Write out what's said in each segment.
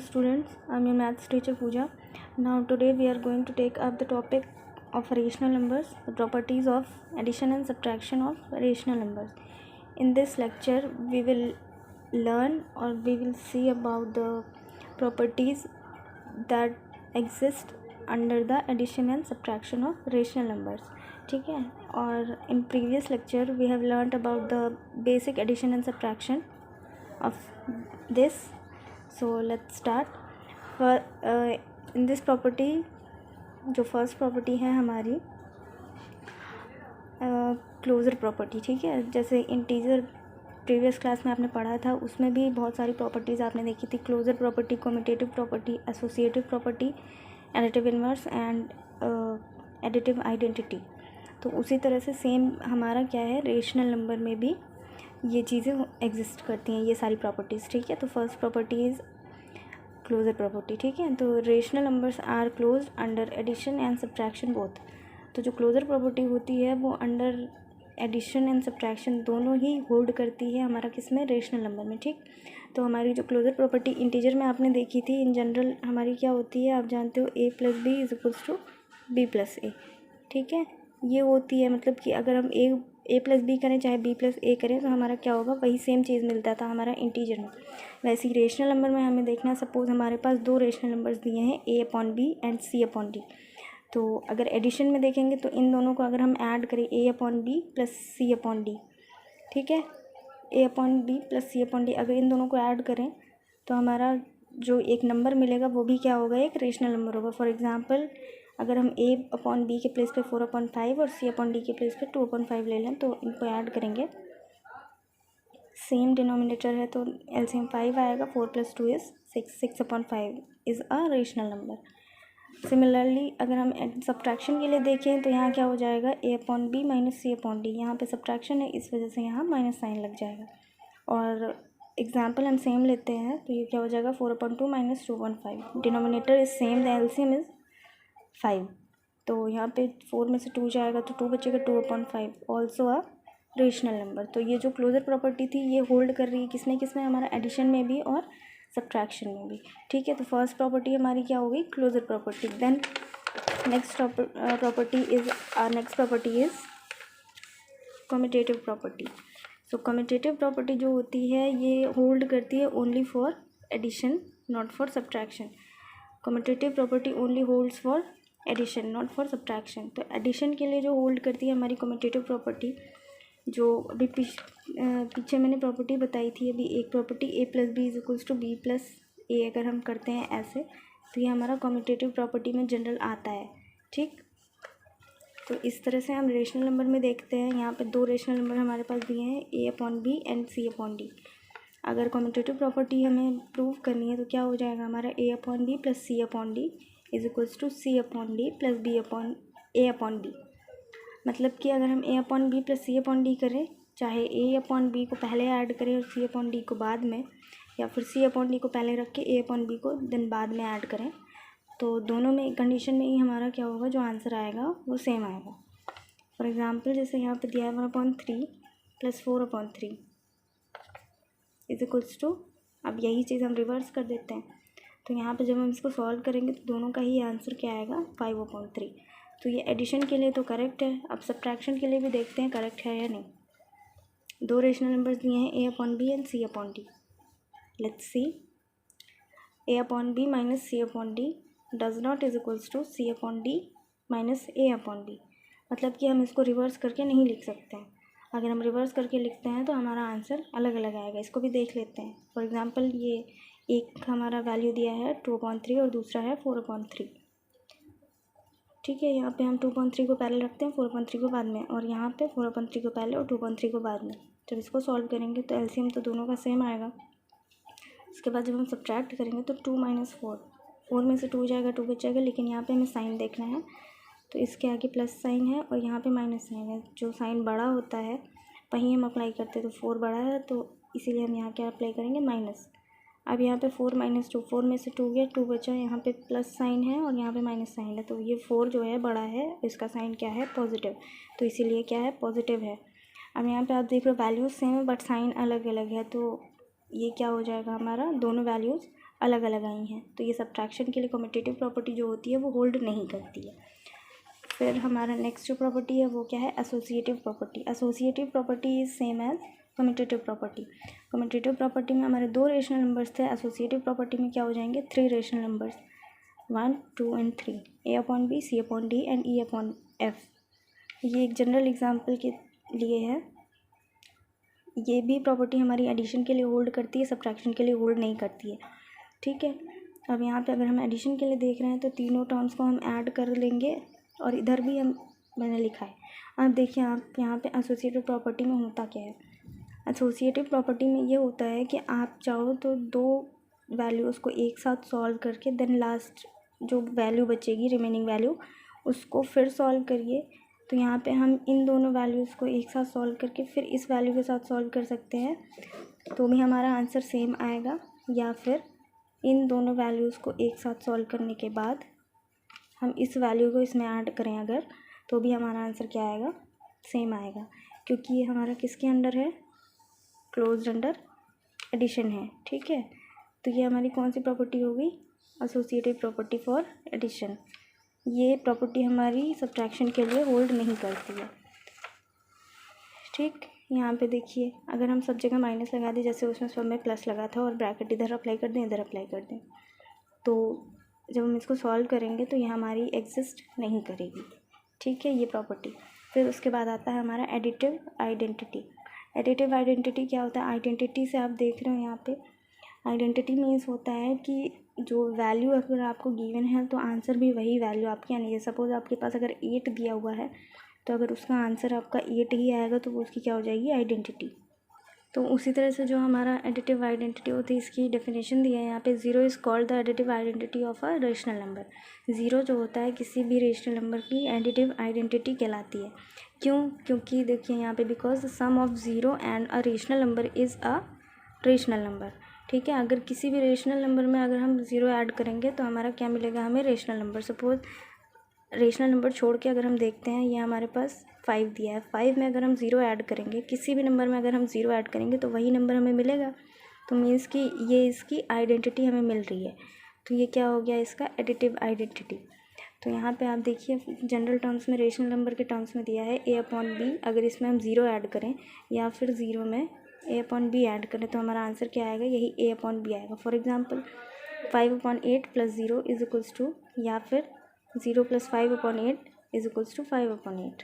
students, I'm your maths teacher Pooja. Now today we are going to take up the topic of rational numbers, the properties of addition and subtraction of rational numbers. In this lecture we will learn or we will see about the properties that exist under the addition and subtraction of rational numbers. ठीक है, और in previous lecture we have learnt about the basic addition and subtraction of this. So let's start. In this property, जो first property है हमारी closure property, ठीक है. जैसे integer previous class में आपने पढ़ा था, उसमें भी बहुत सारी प्रॉपर्टीज़ आपने देखी थी. Closure property, commutative property, associative property, additive inverse and additive identity. तो उसी तरह से सेम हमारा क्या है, रेशनल नंबर में भी ये चीज़ें एग्जिस्ट करती हैं, ये सारी प्रॉपर्टीज़. ठीक है, तो first property is closure property. ठीक है, तो rational numbers are closed under addition and subtraction both. तो जो क्लोज़र प्रॉपर्टी होती है वो अंडर एडिशन एंड सब्ट्रैक्शन दोनों ही होल्ड करती है हमारा किस में, रेशनल नंबर में. ठीक, तो हमारी जो क्लोज़र प्रॉपर्टी इंटीजर में आपने देखी थी, इन जनरल हमारी क्या होती है, आप जानते हो, a + b = b + a. ठीक है, ये होती है, मतलब कि अगर हम a + b करें चाहे b + a करें तो हमारा क्या होगा, वही सेम चीज़ मिलता था हमारा इंटीजर में. वैसे ही रेशनल नंबर में हमें देखना, सपोज़ हमारे पास दो रेशनल नंबर्स दिए हैं a/b एंड c/d. तो अगर एडिशन में देखेंगे तो इन दोनों को अगर हम ऐड करें a/b + c/d, ठीक है, a/b + c/d, अगर इन दोनों को ऐड करें तो हमारा जो एक नंबर मिलेगा वो भी क्या होगा, एक रेशनल नंबर होगा. फॉर एग्ज़ाम्पल, अगर हम a/b के प्लेस पे 4/5 और c/d के प्लेस पे 2/5 ले लें तो इनको ऐड करेंगे, सेम डिनोमिनेटर है तो एलसीएम 5 आएगा. 4 + 2 = 6. 6/5 is a rational number. Similarly अगर हम सब्ट्रैक्शन के लिए देखें तो यहाँ क्या हो जाएगा, a/b - c/d. यहाँ पे सब्ट्रैक्शन है, इस वजह से यहाँ माइनस साइन लग जाएगा. और एग्जाम्पल हम सेम लेते हैं तो ये क्या हो जाएगा, 4/2 - 2/5. Denominator is same, the LCM is 5. तो यहाँ पे 4 में से 2 जाएगा तो 2 बचेगा, 2/5 ऑल्सो अ रेशनल नंबर. तो ये जो क्लोज़र प्रॉपर्टी थी ये होल्ड कर रही है किसमें किसमें, हमारा एडिशन में भी और सब्ट्रैक्शन में भी. ठीक है, तो फर्स्ट प्रॉपर्टी हमारी क्या हो गई, closure property. Then next property is commutative property. So commutative property जो होती है ये होल्ड करती है only for addition, not for subtraction. Commutative property only holds for addition, not for subtraction. तो एडिशन के लिए जो होल्ड करती है हमारी कम्यूटेटिव प्रॉपर्टी, जो अभी पीछे मैंने प्रॉपर्टी बताई थी, अभी एक property a + b = b + a अगर हम करते हैं ऐसे, तो ये हमारा कम्यूटेटिव प्रॉपर्टी में जनरल आता है. ठीक, तो इस तरह से हम रेशनल नंबर में देखते हैं. यहाँ पे दो रेशनल नंबर हमारे पास दिए हैं, a/b एंड c/d. अगर कम्यूटेटिव प्रॉपर्टी हमें प्रूव करनी है तो क्या हो जाएगा, हमारा a/b + c/d = c/d + a/b. मतलब कि अगर हम a/b + c/d करें, चाहे a/b को पहले ऐड करें और c/d को बाद में, या फिर c/d को पहले रख के a/b को देन बाद में ऐड करें, तो दोनों में कंडीशन में ही हमारा क्या होगा, जो आंसर आएगा वो सेम आएगा. फॉर एग्ज़ाम्पल, जैसे यहाँ पे दिया है 1/3 + 4/3 = अब यही चीज़ हम रिवर्स कर देते हैं. तो यहाँ पे जब हम इसको सॉल्व करेंगे तो दोनों का ही आंसर क्या आएगा, 5/3. तो ये एडिशन के लिए तो करेक्ट है. अब सब्ट्रैक्शन के लिए भी देखते हैं करेक्ट है या नहीं. दो रेशनल नंबर्स दिए हैं a/b and c/d. Let's see. a/b - c/d does not = c/d - a/b. मतलब कि हम इसको रिवर्स करके नहीं लिख सकते हैं. अगर हम रिवर्स करके लिखते हैं तो हमारा आंसर अलग अलग आएगा. इसको भी देख लेते हैं. फॉर एग्ज़ाम्पल, ये एक हमारा वैल्यू दिया है 2/3 और दूसरा है 4/3. ठीक है, यहाँ पे हम 2/3 को पहले रखते हैं, 4/3 को बाद में, और यहाँ पे 4/3 को पहले और 2/3 को बाद में. जब इसको सॉल्व करेंगे तो एलसीएम तो दोनों का सेम आएगा. उसके बाद जब हम सब्ट्रैक्ट करेंगे तो 2 - 4, 4 में से 2 जाएगा, 2 बच जाएगा. लेकिन यहाँ पे हमें साइन देखना है, तो इसके आगे प्लस साइन है और यहाँ पे माइनस साइन है. जो साइन बड़ा होता है वहीं हम अप्लाई करते हैं. तो 4 बड़ा है तो इसीलिए हम यहाँ क्या अप्लाई करेंगे, माइनस. अब यहाँ पे 4 - 2, 4 में से 2 गया, 2 बचा. यहाँ पे प्लस साइन है और यहाँ पे माइनस साइन है. तो ये 4 जो है बड़ा है, इसका साइन क्या है, पॉजिटिव. तो इसीलिए क्या है, पॉजिटिव है. अब यहाँ पे आप देख रहे हो वैल्यूज़ सेम है बट साइन अलग अलग है. तो ये क्या हो जाएगा, हमारा दोनों वैल्यूज़ अलग अलग आई हैं, तो ये सब्ट्रैक्शन के लिए कम्यूटेटिव प्रॉपर्टी जो होती है वो होल्ड नहीं करती है। फिर हमारा नेक्स्ट जो प्रॉपर्टी है वो क्या है, associative property. Associative property is same as commutative property. Commutative property में हमारे 2 रेशनल नंबर्स थे, एसोसिएटिव प्रॉपर्टी में क्या हो जाएंगे, 3 rational numbers, 1, 2 and 3, A/B, C/D and E/F। ये एक जनरल एग्जाम्पल के लिए है। ये भी प्रॉपर्टी हमारी एडिशन के लिए होल्ड करती है, सब्ट्रैक्शन के लिए होल्ड नहीं करती है, ठीक है। अब यहाँ पे अगर हम एडिशन के लिए देख रहे हैं तो तीनों टर्म्स को हम ऐड कर लेंगे और इधर भी मैंने लिखा है। अब देखिए आप यहाँ पे एसोसिएटिव प्रॉपर्टी में होता क्या है। एसोसिएटिव प्रॉपर्टी में ये होता है कि आप चाहो तो 2 वैल्यूज़ को एक साथ सॉल्व करके देन लास्ट जो वैल्यू बचेगी, रिमेनिंग वैल्यू, उसको फिर सॉल्व करिए। तो यहाँ पे हम इन दोनों वैल्यूज़ को एक साथ सॉल्व करके फिर इस वैल्यू के साथ सॉल्व कर सकते हैं, तो भी हमारा आंसर सेम आएगा। या फिर इन दोनों वैल्यूज़ को एक साथ सॉल्व करने के बाद हम इस वैल्यू को इसमें ऐड करें अगर, तो भी हमारा आंसर क्या आएगा, सेम आएगा, क्योंकि ये हमारा किसके अंडर है, क्लोज्ड अंडर एडिशन है, ठीक है। तो ये हमारी कौन सी प्रॉपर्टी होगी, एसोसिएटिव प्रॉपर्टी फॉर एडिशन। ये प्रॉपर्टी हमारी सब्ट्रैक्शन के लिए होल्ड नहीं करती है, ठीक। यहाँ पे देखिए अगर हम सब जगह माइनस लगा दें, जैसे उसमें सब में प्लस लगा था और ब्रैकेट इधर अप्लाई कर दें, इधर अप्लाई कर दें, तो जब हम इसको सॉल्व करेंगे तो ये हमारी एग्जिस्ट नहीं करेगी, ठीक है, ये प्रॉपर्टी। फिर उसके बाद आता है हमारा एडिटिव आइडेंटिटी। एडिटिव आइडेंटिटी क्या होता है, आइडेंटिटी से आप देख रहे हो यहाँ पे, आइडेंटिटी मीन्स होता है कि जो वैल्यू अगर आपको गिवन है तो आंसर भी वही वैल्यू आपकी आनी है। सपोज़ आपके पास अगर 8 दिया हुआ है तो अगर उसका आंसर आपका 8 ही आएगा तो वो उसकी क्या हो जाएगी, आइडेंटिटी। तो उसी तरह से जो हमारा एडिटिव आइडेंटिटी होती है, इसकी डेफिनेशन दी है यहाँ पे, 0 is called the additive identity of a rational number. 0 जो होता है किसी भी रेशनल नंबर की एडिटिव आइडेंटिटी कहलाती है। क्यों, क्योंकि देखिए यहाँ पे, because the sum of 0 and a rational number is a rational number, ठीक है। अगर किसी भी रेशनल नंबर में अगर हम 0 ऐड करेंगे तो हमारा क्या मिलेगा, हमें rational number. Suppose rational number छोड़ के अगर हम देखते हैं, ये हमारे पास 5 दिया है, 5 में अगर हम 0 ऐड करेंगे, किसी भी नंबर में अगर हम 0 ऐड करेंगे तो वही नंबर हमें मिलेगा, तो मीन्स कि ये इसकी आइडेंटिटी हमें मिल रही है। तो ये क्या हो गया, इसका एडिटिव आइडेंटिटी। तो यहाँ पे आप देखिए जनरल टर्म्स में, रेशनल नंबर के टर्म्स में दिया है A/B, अगर इसमें हम 0 ऐड करें या फिर 0 में A/B ऐड करें तो हमारा आंसर क्या आएगा, यही A/B आएगा। For example 5/8 + 0 is equals to, या फिर 0 + 5/8 इज इक्वल्स टू 5/8।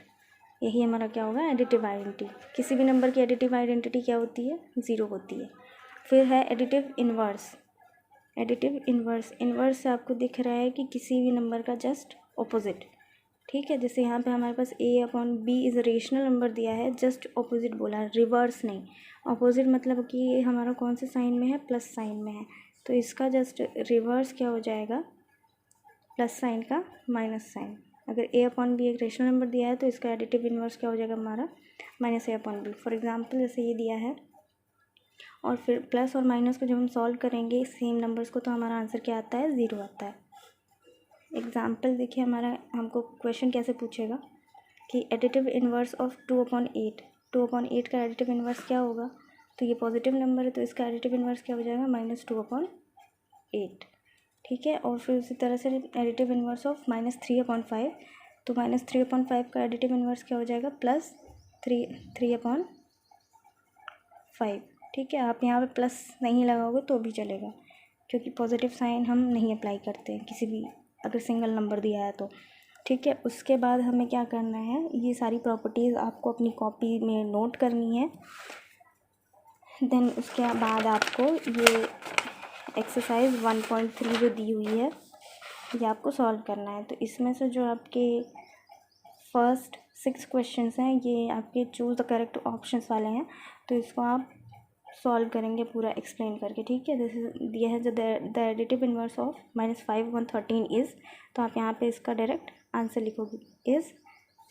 यही हमारा क्या होगा, एडिटिव आइडेंटिटी। किसी भी नंबर की एडिटिव आइडेंटिटी क्या होती है, 0 होती है। फिर है additive inverse. Additive inverse, inverse से आपको दिख रहा है कि किसी भी नंबर का जस्ट ऑपोजिट, ठीक है। जैसे यहाँ पे हमारे पास A/B इज़ रेशनल नंबर दिया है, जस्ट ऑपोजिट बोला है, रिवर्स नहीं। ऑपोजिट मतलब कि ये हमारा कौन से साइन में है, प्लस साइन में है, तो इसका जस्ट रिवर्स क्या हो जाएगा, प्लस साइन का माइनस साइन। अगर A/B एक रेशनल नंबर दिया है तो इसका एडिटिव इन्वर्स क्या हो जाएगा हमारा, -A/B। फॉर एग्जांपल जैसे ये दिया है और फिर प्लस और माइनस को जब हम सॉल्व करेंगे सेम नंबर्स को, तो हमारा आंसर क्या आता है, 0 आता है। एग्जाम्पल देखिए हमारा, हमको क्वेश्चन कैसे पूछेगा कि एडिटिव इन्वर्स ऑफ 2/8, 2/8 का एडिटिव इन्वर्स क्या होगा, तो ये पॉजिटिव नंबर है तो इसका एडिटिव इन्वर्स क्या हो जाएगा, -2/8, ठीक है। और फिर उसी तरह से एडिटिव इन्वर्स ऑफ -3/5, तो -3/5 का एडिटिव इन्वर्स क्या हो जाएगा, +3/5, ठीक है। आप यहाँ पे प्लस नहीं लगाओगे तो भी चलेगा, क्योंकि पॉजिटिव साइन हम नहीं अप्लाई करते हैं किसी भी अगर सिंगल नंबर दिया है तो, ठीक है। उसके बाद हमें क्या करना है, ये सारी प्रॉपर्टीज़ आपको अपनी कॉपी में नोट करनी है। देन उसके बाद आपको ये एक्सरसाइज 1.3 जो दी हुई है ये आपको सॉल्व करना है। तो इसमें से जो आपके फर्स्ट 6 क्वेश्चंस हैं ये आपके चूज़ द करेक्ट ऑप्शंस वाले हैं, तो इसको आप सॉल्व करेंगे पूरा एक्सप्लेन करके, ठीक है। जैसे दिया है जो the additive inverse of -5/13 is, तो आप यहाँ पे इसका डायरेक्ट आंसर लिखोगे, इज़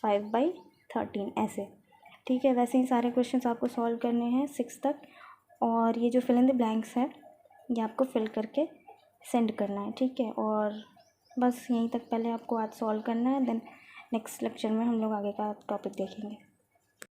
5/13 ऐसे, ठीक है। वैसे ही सारे क्वेश्चंस आपको सॉल्व करने हैं 6 तक, और ये जो फिल इन द ब्लैंक्स है ये आपको फिल करके सेंड करना है, ठीक है। और बस यहीं तक पहले आपको आज सॉल्व करना है, देन नेक्स्ट लेक्चर में हम लोग आगे का टॉपिक देखेंगे।